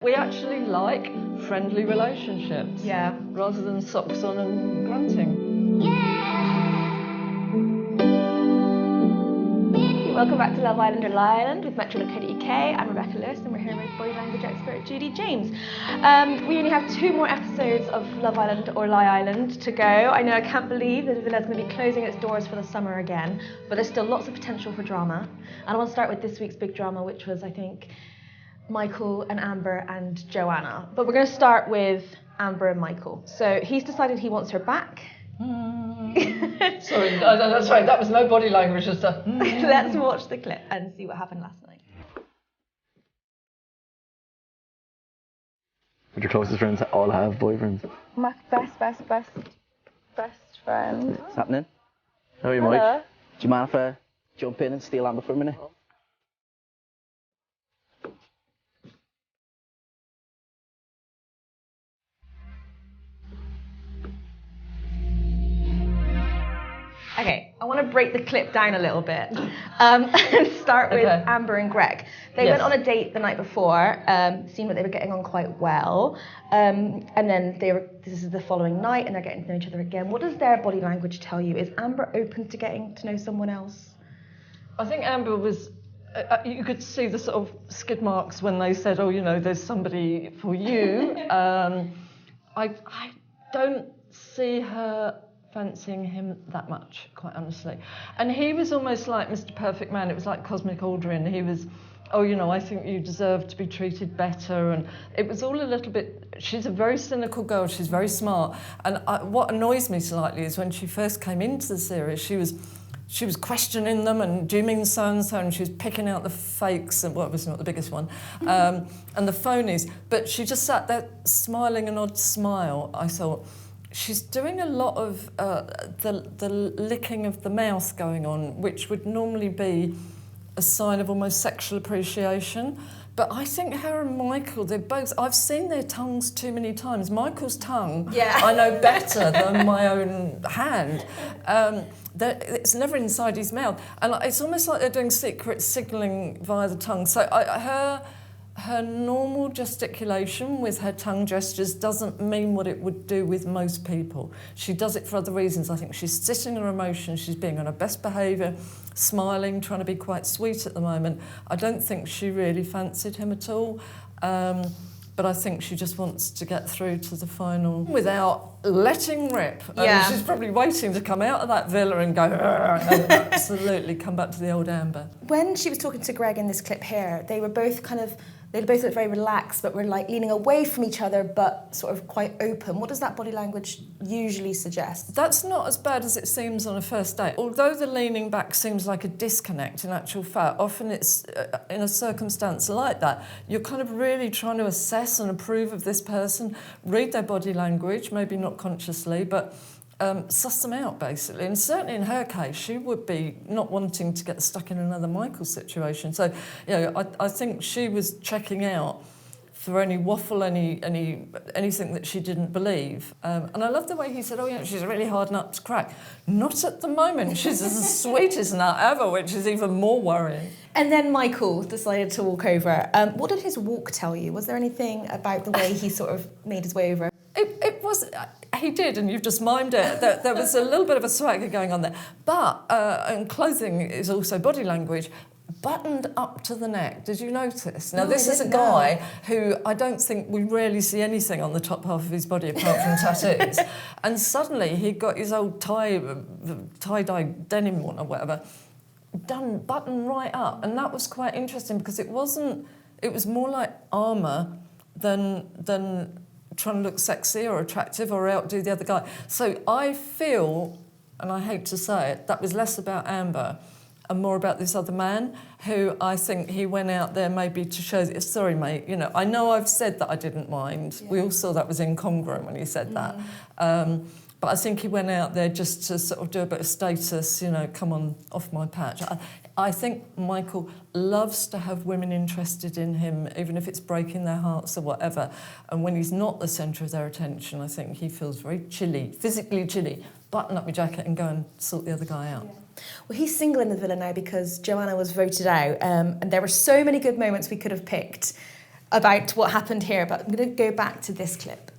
We actually like friendly relationships. Yeah. Rather than socks on and grunting. Welcome back to Love Island or Lie Island with Metro.co.uk. I'm Rebecca Lewis and we're here with body language expert Judi James. We only have 2 more episodes of Love Island or Lie Island to go. I know I can't believe that the villa's going to be closing its doors for the summer again, but there's still lots of potential for drama. And I want to start with this week's big drama, which was, I think, Michael and Amber and Joanna. But we're going to start with Amber and Michael. So he's decided he wants her back. Sorry, that's right, that was no body language, just a... Let's watch the clip and see what happened last night. Would your closest friends all have boyfriends? My best friend. What's happening? How are you, Hello. Mike? Do you mind if I jump in and steal Amber for a minute? Okay, I want to break the clip down a little bit and start with Okay. Amber and Greg. They Yes. went on a date the night before, seemed like they were getting on quite well, and then this is the following night and they're getting to know each other again. What does their body language tell you? Is Amber open to getting to know someone else? I think Amber was... you could see the sort of skid marks when they said, oh, you know, there's somebody for you. I don't see her fancying him that much, quite honestly. And he was almost like Mr. Perfect Man. It was like Cosmic Aldrin. He was, oh, you know, I think you deserve to be treated better. And it was all a little bit... She's a very cynical girl. She's very smart. And what annoys me slightly is when she first came into the series, she was questioning them and do you mean so-and-so, and she was picking out the fakes, and well, obviously not the biggest one, and the phonies. But she just sat there smiling an odd smile. I thought, she's doing a lot of the licking of the mouth going on, which would normally be a sign of almost sexual appreciation. But I think her and Michael, they're both... I've seen their tongues too many times. Michael's tongue, Yeah. I know better than my own hand. It's never inside his mouth. And it's almost like they're doing secret signalling via the tongue. So her normal gesticulation with her tongue gestures doesn't mean what it would do with most people. She does it for other reasons. I think she's sitting her emotions, she's being on her best behaviour, smiling, trying to be quite sweet at the moment. I don't think she really fancied him at all. But I think she just wants to get through to the final without letting rip. Yeah. She's probably waiting to come out of that villa and go, and absolutely come back to the old Amber. When she was talking to Greg in this clip here, they both looked very relaxed, but were like leaning away from each other, but sort of quite open. What does that body language usually suggest? That's not as bad as it seems on a first date. Although the leaning back seems like a disconnect, in actual fact, often it's in a circumstance like that, you're kind of really trying to assess and approve of this person, read their body language, maybe not consciously, but suss them out, basically. And certainly in her case, she would be not wanting to get stuck in another Michael situation. So, you know, I think she was checking out for any waffle, anything that she didn't believe. And I love the way he said, oh, yeah, she's a really hard nut to crack. Not at the moment. She's as sweet as nut ever, which is even more worrying. And then Michael decided to walk over. What did his walk tell you? Was there anything about the way he sort of made his way over? It was... He did, and you've just mimed it. There was a little bit of a swagger going on there. But, and clothing is also body language, buttoned up to the neck. Did you notice? Now, No, this I is a didn't guy know. who I don't think we rarely see anything on the top half of his body apart from tattoos. And suddenly he got his old tie-dye denim one or whatever done, buttoned right up. And that was quite interesting because it was more like armour than trying to look sexy or attractive or outdo the other guy. So I feel, and I hate to say it, that was less about Amber and more about this other man who I think he went out there maybe to show, sorry, mate, you know, I know I've said that I didn't mind. Yeah. We all saw that was incongruent when he said that. But I think he went out there just to sort of do a bit of status, you know, come on, off my patch. I think Michael loves to have women interested in him, even if it's breaking their hearts or whatever. And when he's not the centre of their attention, I think he feels very chilly, physically chilly. Button up your jacket and go and sort the other guy out. Yeah. Well, he's single in the villa now because Joanna was voted out, and there were so many good moments we could have picked. about what happened here, but I'm going to go back to this clip.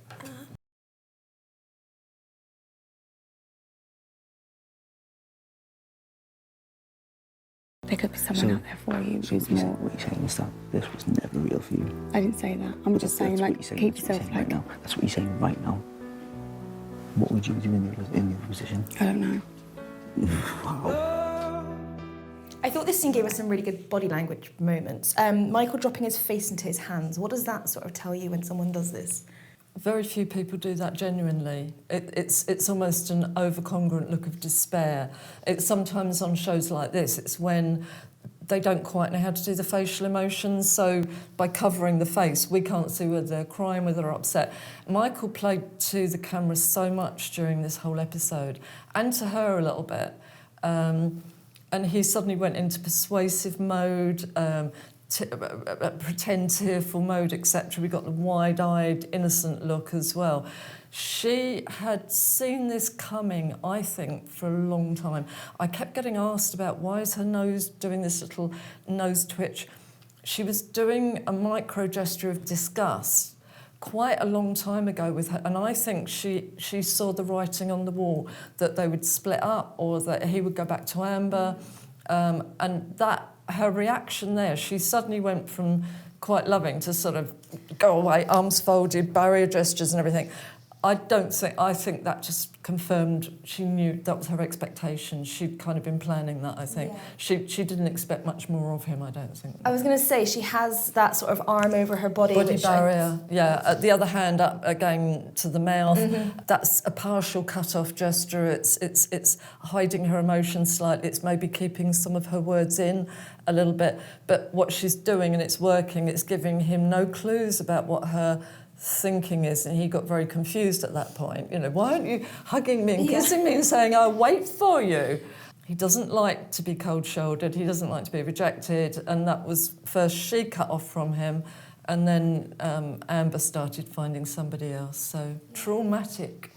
There could be someone out there for you who's more. What you're saying is that this was never real for you. I didn't say that. I'm just saying, like, keep yourself like. Right now. That's what you're saying right now. What would you do in the other position? I don't know. Wow. I thought this scene gave us some really good body language moments. Michael dropping his face into his hands. What does that sort of tell you when someone does this? Very few people do that genuinely. It's almost an overcongruent look of despair. It's sometimes on shows like this, it's when they don't quite know how to do the facial emotions, so by covering the face, we can't see whether they're crying, whether they're upset. Michael played to the camera so much during this whole episode, and to her a little bit. And he suddenly went into persuasive mode, pretend tearful mode, etc. We got the wide-eyed, innocent look as well. She had seen this coming, I think, for a long time. I kept getting asked about why is her nose doing this little nose twitch. She was doing a micro gesture of disgust quite a long time ago with her, and I think she saw the writing on the wall that they would split up or that he would go back to Amber, and that her reaction there, she suddenly went from quite loving to sort of go away, arms folded, barrier gestures and everything. I think that just confirmed she knew that was her expectation. She'd kind of been planning that, I think. Yeah. She didn't expect much more of him, I don't think. I was going to say, she has that sort of arm over her body. Body barrier, yeah. The other hand up again to the mouth. Mm-hmm. That's a partial cut-off gesture. It's hiding her emotions slightly. It's maybe keeping some of her words in a little bit. But what she's doing, and it's working, it's giving him no clues about what her thinking is, and he got very confused at that point. You know, why aren't you hugging me and kissing me and saying, I'll wait for you? He doesn't like to be cold-shouldered, he doesn't like to be rejected, and that was first she cut off from him, and then Amber started finding somebody else. So traumatic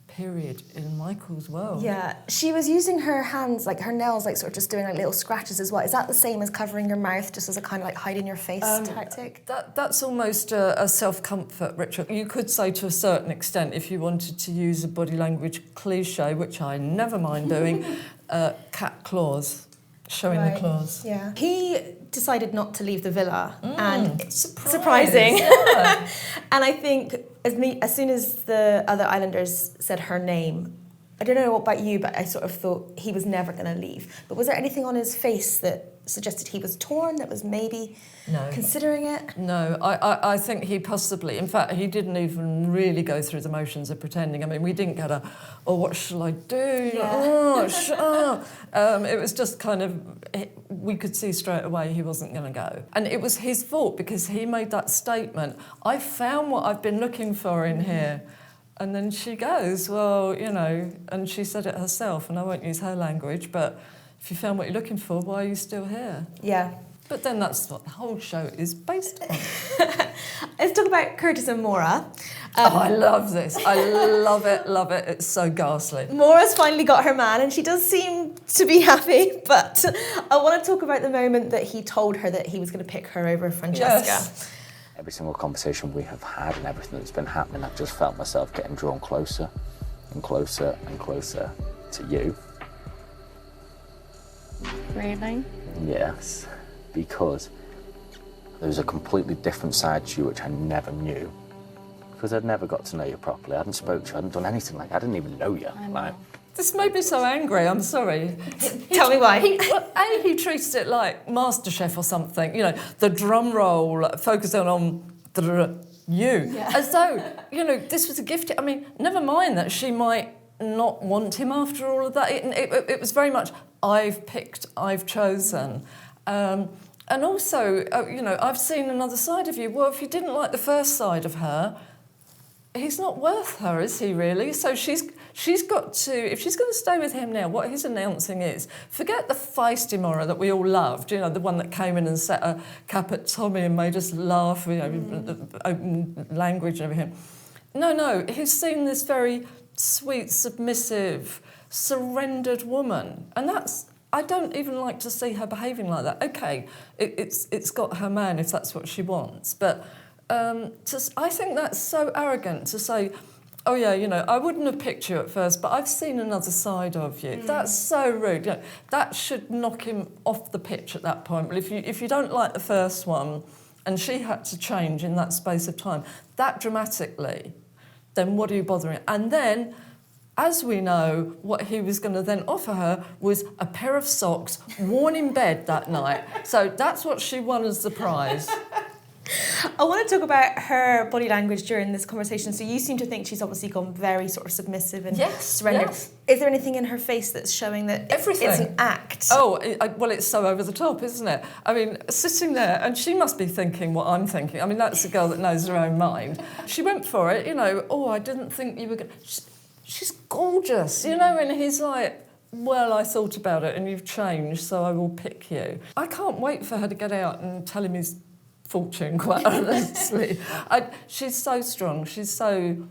period in Michael's world. Yeah, she was using her hands, like her nails, like sort of just doing like little scratches as well. Is that the same as covering your mouth, just as a kind of like hiding your face tactic? That's almost a self-comfort ritual. You could say to a certain extent, if you wanted to use a body language cliche, which I never mind doing, cat claws, showing the claws. Yeah. He decided not to leave the villa, and surprising. Yeah. And I think as soon as the other islanders said her name, I don't know about you, but I sort of thought he was never going to leave. But was there anything on his face that suggested he was torn, that was maybe considering it? No, I think he possibly, in fact, he didn't even really go through the motions of pretending. I mean, we didn't get what shall I do? Yeah. It was just kind of, we could see straight away he wasn't going to go. And it was his fault because he made that statement, I found what I've been looking for in here. And then she goes, well, you know, and she said it herself, and I won't use her language, but if you found what you're looking for, why are you still here? Yeah. But then that's what the whole show is based on. Let's talk about Curtis and Maura. I love this. I love it. It's so ghastly. Maura's finally got her man, and she does seem to be happy, but I want to talk about the moment that he told her that he was going to pick her over Francesca. Yes. Every single conversation we have had and everything that's been happening, I've just felt myself getting drawn closer and closer and closer to you. Really? Yes, because there's a completely different side to you which I never knew. Because I'd never got to know you properly. I hadn't spoken to you, I hadn't done anything like I didn't even know you. This made me so angry, I'm sorry. Tell me why. He treated it like MasterChef or something, you know, the drum roll, focusing on you. Yeah. As though, you know, this was a gift. I mean, never mind that she might not want him after all of that. It was very much, I've picked, I've chosen. And also, you know, I've seen another side of you. Well, if you didn't like the first side of her, he's not worth her, is he really? So she's got to, if she's going to stay with him now, what he's announcing is, forget the feisty Maura that we all loved, you know, the one that came in and set a cap at Tommy and made us laugh, you know, open language and everything. No, he's seen this very sweet, submissive, surrendered woman. And that's, I don't even like to see her behaving like that. Okay, it's got her man if that's what she wants, but I think that's so arrogant to say, oh yeah, you know, I wouldn't have picked you at first, but I've seen another side of you. That's so rude. You know, that should knock him off the pitch at that point. But if you don't like the first one, and she had to change in that space of time, that dramatically, then what are you bothering? And then, as we know, what he was going to then offer her was a pair of socks worn in bed that night. So that's what she won as the prize. I want to talk about her body language during this conversation. So you seem to think she's obviously gone very sort of submissive and surrendered. Yes. Is there anything in her face that's showing that Everything. It's an act? Oh, well, it's so over the top, isn't it? I mean, sitting there, and she must be thinking what I'm thinking. I mean, that's a girl that knows her own mind. She went for it, you know, oh, I didn't think you were going to... She's gorgeous, you know, and he's like, well, I thought about it and you've changed, so I will pick you. I can't wait for her to get out and tell him his fortune, quite honestly. She's so strong, she's so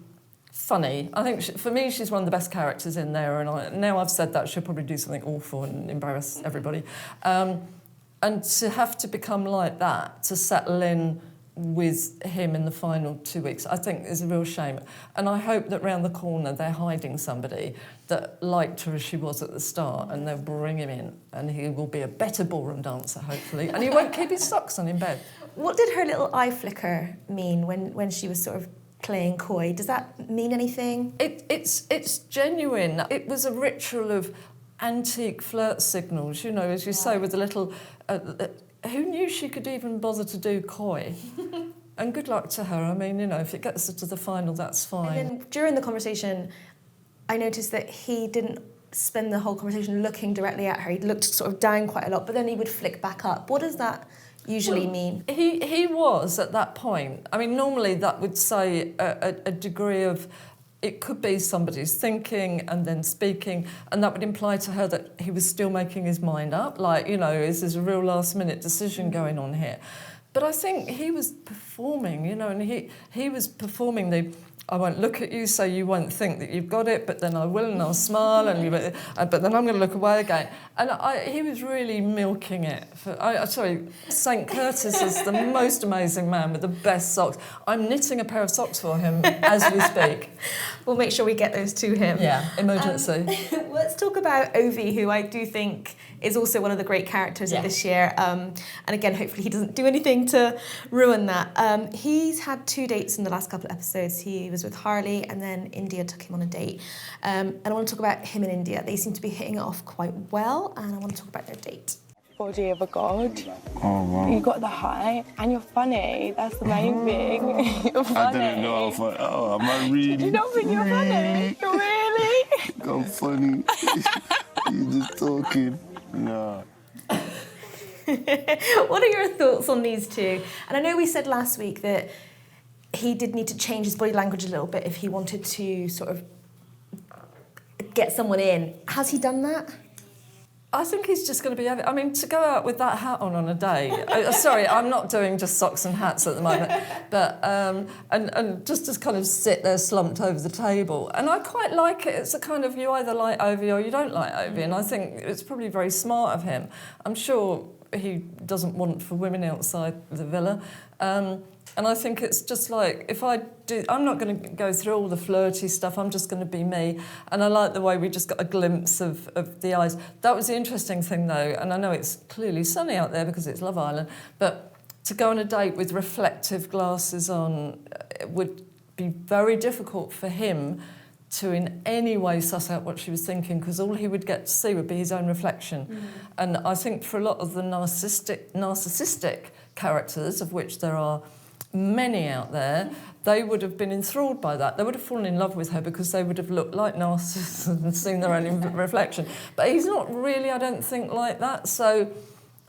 funny. I think, for me, she's one of the best characters in there, and now I've said that, she'll probably do something awful and embarrass everybody. And to have to become like that, to settle in with him in the final 2 weeks, I think is a real shame. And I hope that round the corner they're hiding somebody that liked her as she was at the start, and they'll bring him in, and he will be a better ballroom dancer, hopefully, and he won't keep his socks on in bed. What did her little eye flicker mean when she was sort of playing coy? Does that mean anything? It's genuine. It was a ritual of antique flirt signals, you know, as you say, with a little... who knew she could even bother to do coy? And good luck to her. I mean, you know, if it gets her to the final, that's fine. And then during the conversation, I noticed that he didn't spend the whole conversation looking directly at her. He looked sort of down quite a lot, but then he would flick back up. What does that usually mean? He was at that point. I mean, normally that would say a degree of... It could be somebody's thinking and then speaking, and that would imply to her that he was still making his mind up, like, you know, is this a real last-minute decision going on here? But I think he was performing, you know, and he was performing the... I won't look at you, so you won't think that you've got it, but then I will, and I'll smile, but then I'm going to look away again. And he was really milking it. Sorry, St. Curtis is the most amazing man with the best socks. I'm knitting a pair of socks for him as we speak. We'll make sure we get those to him. Yeah, emergency. Let's talk about Ovie, who I do think is also one of the great characters of this year. And again, hopefully he doesn't do anything to ruin that. He's had 2 dates in the last couple of episodes. He was with Harley, and then India took him on a date. And I want to talk about him and India. They seem to be hitting it off quite well, and I want to talk about their date. Body of a god. Oh, wow. You got the height, and you're funny. That's the main thing. You're funny. I didn't know how funny. Oh, am I really? Did you not think you're funny? Really? I'm funny. You're just talking. No. What are your thoughts on these two? And I know we said last week that he did need to change his body language a little bit if he wanted to sort of get someone in. Has he done that? I think he's just going to be... I mean, to go out with that hat on a day... sorry, I'm not doing just socks and hats at the moment, but... and just to kind of sit there slumped over the table. And I quite like it. It's a kind of, you either like Ovie or you don't like Ovie, and I think it's probably very smart of him. I'm sure he doesn't want for women outside the villa. And I think it's just like, if I do... I'm not going to go through all the flirty stuff, I'm just going to be me. And I like the way we just got a glimpse of the eyes. That was the interesting thing, though, and I know it's clearly sunny out there because it's Love Island, but to go on a date with reflective glasses on would be very difficult for him to in any way suss out what she was thinking, because all he would get to see would be his own reflection. And I think for a lot of the narcissistic characters, of which there are many out there, they would have been enthralled by that. They would have fallen in love with her because they would have looked like narcissists and seen their own reflection. But he's not really, I don't think, like that. So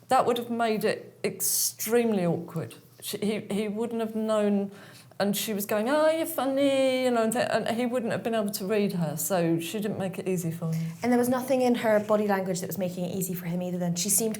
that would have made it extremely awkward. He wouldn't have known, and she was going, oh, you're funny, you know, and he wouldn't have been able to read her. So she didn't make it easy for him. And there was nothing in her body language that was making it easy for him either then. She seemed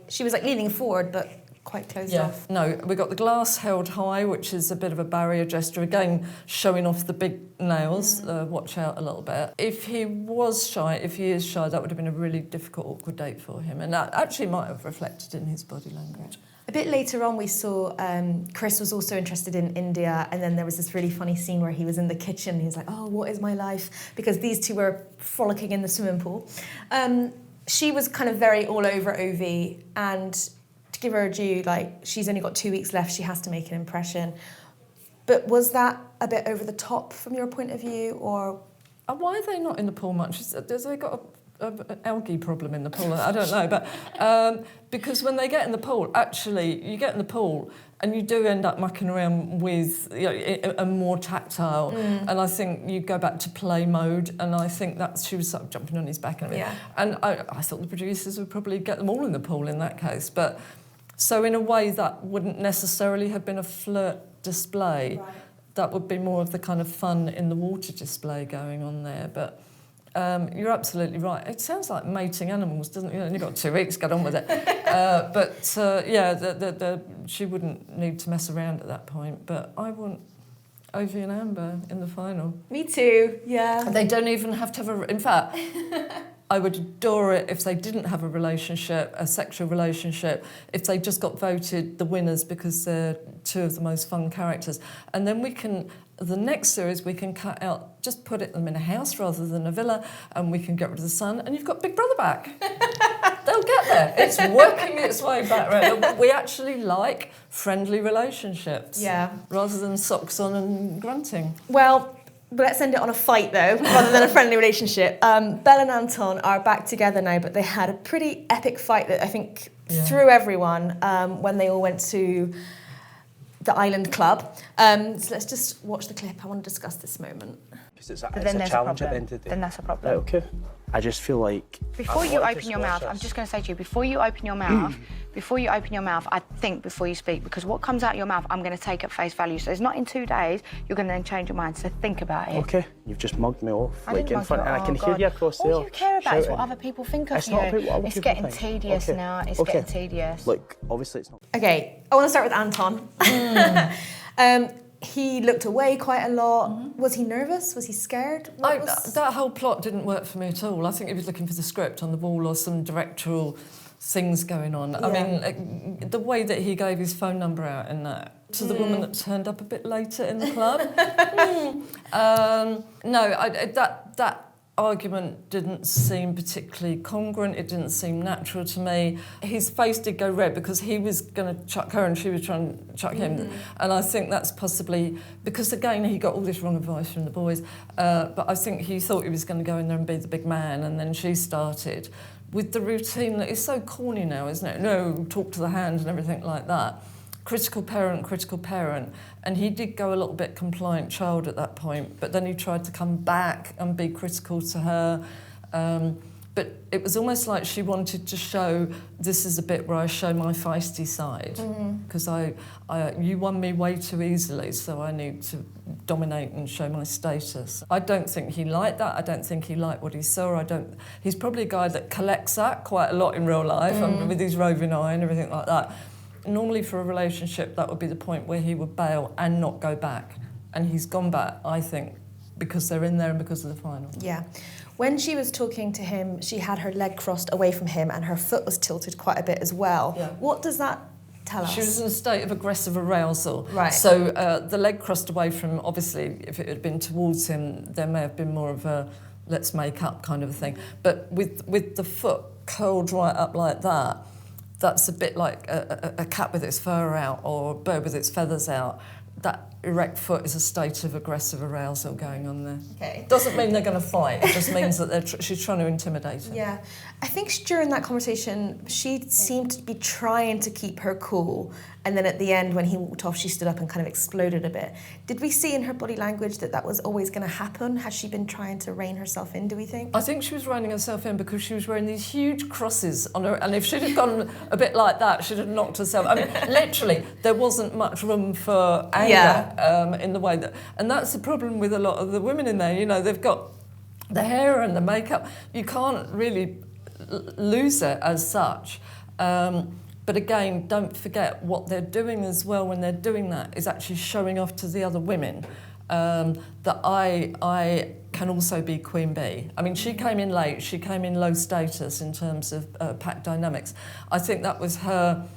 she was like leaning forward, but quite closed off. No, we got the glass held high, which is a bit of a barrier gesture, again showing off the big nails. Watch out a little bit. If he is shy, that would have been a really difficult, awkward date for him, and that actually might have reflected in his body language. A bit later on, we saw Chris was also interested in India, and then there was this really funny scene where he was in the kitchen. He was like, "Oh, what is my life?" Because these two were frolicking in the swimming pool. She was kind of very all over Ovie, and to give her a due, like, she's only got 2 weeks left. She has to make an impression. But was that a bit over the top from your point of view, or? Why are they not in the pool much? Has they got an algae problem in the pool? I don't know, but because when they get in the pool, actually, you get in the pool and you do end up mucking around with a more tactile, and I think you go back to play mode, and I think that she was sort of jumping on his back and everything. And I thought the producers would probably get them all in the pool in that case, but so in a way that wouldn't necessarily have been a flirt display. Right. That would be more of the kind of fun in the water display going on there, but you're absolutely right. It sounds like mating animals, doesn't it? You only got 2 weeks, get on with it. She wouldn't need to mess around at that point, but I want Ovie and Amber in the final. Me too, yeah. They don't even have to have in fact, I would adore it if they didn't have a relationship, a sexual relationship, if they just got voted the winners because they're two of the most fun characters. And then the next series we can cut out, just put them in a house rather than a villa, and we can get rid of the sun, and you've got Big Brother back. They'll get there. It's working its way back around. We actually like friendly relationships. Yeah. Rather than socks on and grunting. Well, let's end it on a fight, though, rather than a friendly relationship. Belle and Anton are back together now, but they had a pretty epic fight that I think threw everyone when they all went to the Island Club. So let's just watch the clip. I want to discuss this moment. Because it's a challenge at the end of the day. Then that's a problem. Right, okay. I just feel like... Before you open your mouth, I'm just going to say to you, before you open your mouth, I think before you speak, because what comes out of your mouth, I'm going to take at face value. So it's not in 2 days, you're going to then change your mind, so think about it. Okay, you've just mugged me off. I didn't in mug front, you and off. I can hear you across there. All you care about is what shouting. other people think of It's you. not about what other It's people getting think. tedious Okay. now. It's Okay. getting tedious. Look, obviously it's not... Okay, I want to start with Anton. He looked away quite a lot. Was he nervous? Was he scared? That whole plot didn't work for me at all. I think he was looking for the script on the wall or some directorial things going on. I mean, the way that he gave his phone number out in that to the woman that turned up a bit later in the club. That argument didn't seem particularly congruent. It didn't seem natural to me. His face did go red because he was going to chuck her and she was trying to chuck him. And I think that's possibly because, again, he got all this wrong advice from the boys. But I think he thought he was going to go in there and be the big man, and then she started with the routine that is so corny now, isn't it? No, talk to the hand and everything like that. Critical parent, and he did go a little bit compliant child at that point, but then he tried to come back and be critical to her. But it was almost like she wanted to show, this is a bit where I show my feisty side, because you won me way too easily, so I need to dominate and show my status. I don't think he liked that. I don't think he liked what he saw. He's probably a guy that collects that quite a lot in real life, and with his roving eye and everything like that. Normally for a relationship, that would be the point where he would bail and not go back. And he's gone back, I think, because they're in there and because of the final. Yeah. When she was talking to him, she had her leg crossed away from him and her foot was tilted quite a bit as well. Yeah. What does that tell us? She was in a state of aggressive arousal. Right. So the leg crossed away from, obviously, if it had been towards him, there may have been more of a let's make up kind of a thing. But with the foot curled right up like that, that's a bit like a cat with its fur out or a bird with its feathers out. That erect foot is a state of aggressive arousal going on there. Okay. Doesn't mean they're going to fight. It just means that she's trying to intimidate him. Yeah. I think during that conversation, she seemed to be trying to keep her cool. And then at the end, when he walked off, she stood up and kind of exploded a bit. Did we see in her body language that was always going to happen? Has she been trying to rein herself in, do we think? I think she was reining herself in because she was wearing these huge crosses on her. And if she'd have gone a bit like that, she'd have knocked herself. I mean, literally, there wasn't much room for anger in the way that... And that's the problem with a lot of the women in there. You know, they've got the hair and the makeup. You can't really lose it as such. But again, don't forget what they're doing as well when they're doing that is actually showing off to the other women that I can also be Queen Bee. I mean, she came in late, she came in low status in terms of pack dynamics. I think that was her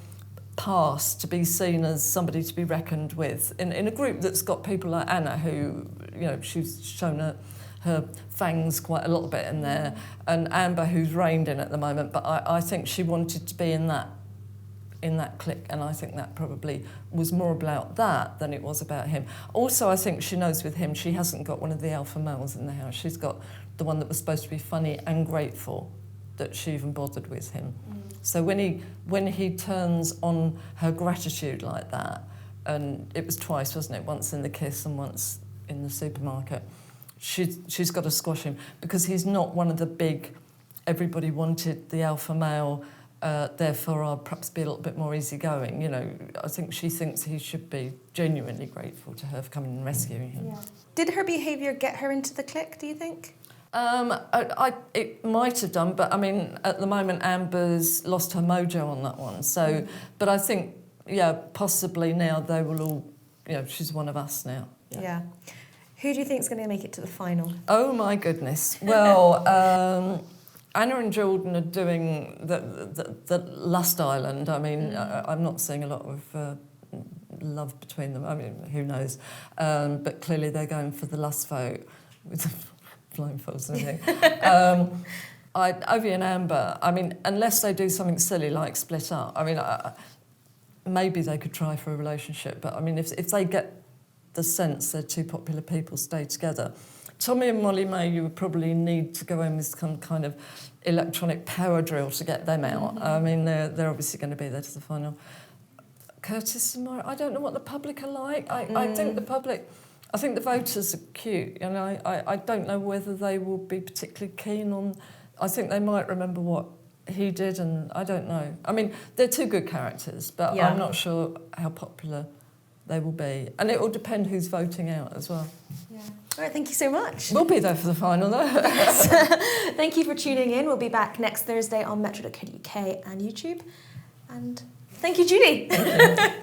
past to be seen as somebody to be reckoned with in a group that's got people like Anna, who, you know, she's shown her fangs quite a little bit in there, and Amber, who's reined in at the moment. But I think she wanted to be in that clique, and I think that probably was more about that than it was about him. Also, I think she knows with him, she hasn't got one of the alpha males in the house. She's got the one that was supposed to be funny and grateful, that she even bothered with him. So when he turns on her gratitude like that, and it was twice, wasn't it? Once in the kiss and once in the supermarket. She's got to squash him, because he's not one of the big, everybody wanted the alpha male, therefore I'll perhaps be a little bit more easygoing. You know, I think she thinks he should be genuinely grateful to her for coming and rescuing him. Yeah. Did her behaviour get her into the clique, do you think? It might have done, but I mean, at the moment, Amber's lost her mojo on that one. So, but I think, yeah, possibly now they will all, you know, she's one of us now. Yeah. Who do you think is going to make it to the final? Oh my goodness. Well, Anna and Jordan are doing the Lust Island. I mean, I'm not seeing a lot of love between them. I mean, who knows? But clearly they're going for the Lust vote with the blindfolds and everything. Ovie and Amber, I mean, unless they do something silly like split up, I mean, maybe they could try for a relationship. But I mean, if they get the sense they're two popular people, stay together. Tommy and Molly May, you would probably need to go in with some kind of electronic power drill to get them out. I mean, they're obviously going to be there to the final. Curtis and Maura, I don't know what the public are like. I think the voters are cute. You know, I don't know whether they will be particularly keen on. I think they might remember what he did, and I don't know. I mean, they're two good characters, but I'm not sure how popular they will be. And it will depend who's voting out as well. Yeah. All right, thank you so much. We'll be there for the final, though. Thank you for tuning in. We'll be back next Thursday on metro.co.uk and YouTube. And thank you, Judi. Thank you.